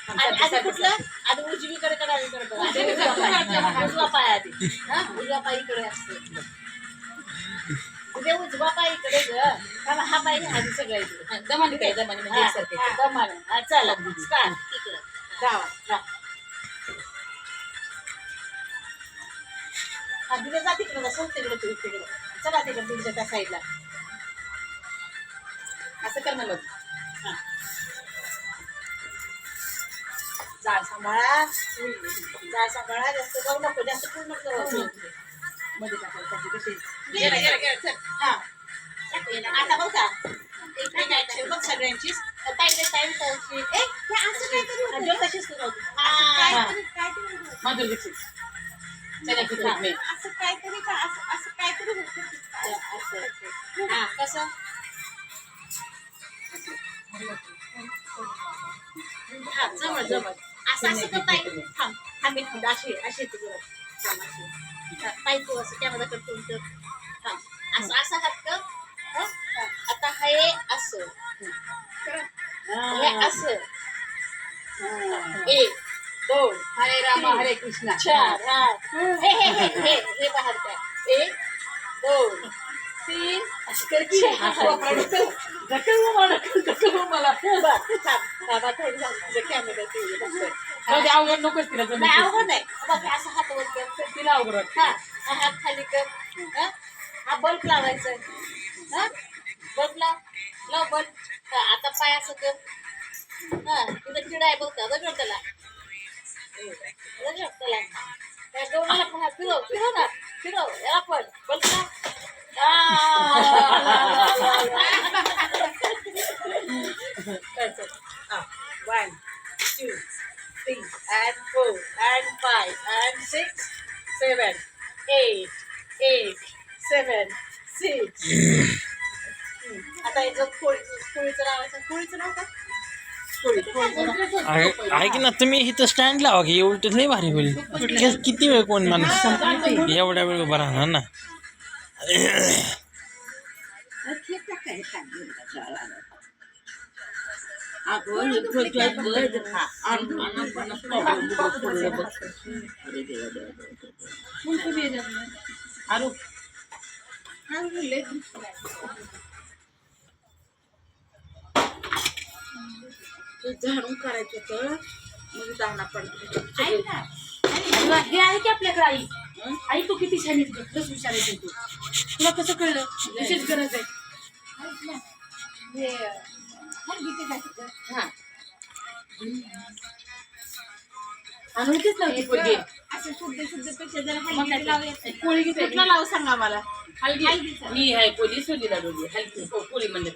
आधी कुठलं आधी उजवीकडे का डावीकडे उजवा पाय आधी उजवा पाय इकडे असतो उद्या उजवा पाय इकडे ग कारण हा पाय आधी सगळ्या इकडे दमाने काय दमाने म्हणजे एकसारखे दमाने चला स्टार्ट इकडे गावा तिकडे जा तिकडे बस तिकडे तू तिकडे चला तिकडे तुमच्या त्या साईडला असं कर ना लोक जाळ सांभाळा जास्त जाऊ नको जास्त पूर्ण करू मध्ये टाकायचं कशी हा आता बघ का बघ सगळ्यांची टाईम तशीच माधुरी दीक्षित असं काहीतरी हा कसं हा जवळ असं करता येईल थांब अशी पाय तू असं कॅमेरा करतो असं हात कर आता हे असं असं 1 2 हरे राम हरे कृष्णा 4 हे बाहेर काय 1 2 3 असं कर की मला अवघड नकोच तिला नाही अवघड नाही बघ असं हात वर कर तिला अवघड हा हात खाली कर हा बल्ब लावायचं बल्ब लाव बल्ब आता पाय असं कर तिथं किडा आहे बघ रगड त्याला त्या दोनाला फिरव याला पण बल्ब लाव 1 2 3 and 4 and 5 and 6 7 8 7 6 आता याचं कोळीचं लावायचं कोळीचं नाव का ऐक ना तुम्ही इथं स्टँड लावा की एवढं नाही भारी होईल किती वेळ कोण माणूस एवढ्या वेळ उभा राहणार ना झाडून करायचं तर मग दाणा पडतो हे आहे की आपल्याकडे आई तू किती छान खरंच विचारायचं तू तुला कसं कळलं विशेष गरज आहे पोळी लावू सांगा मला हलगी मी आहे पोळी सोलीला दोघी हलकी पोळी म्हणलं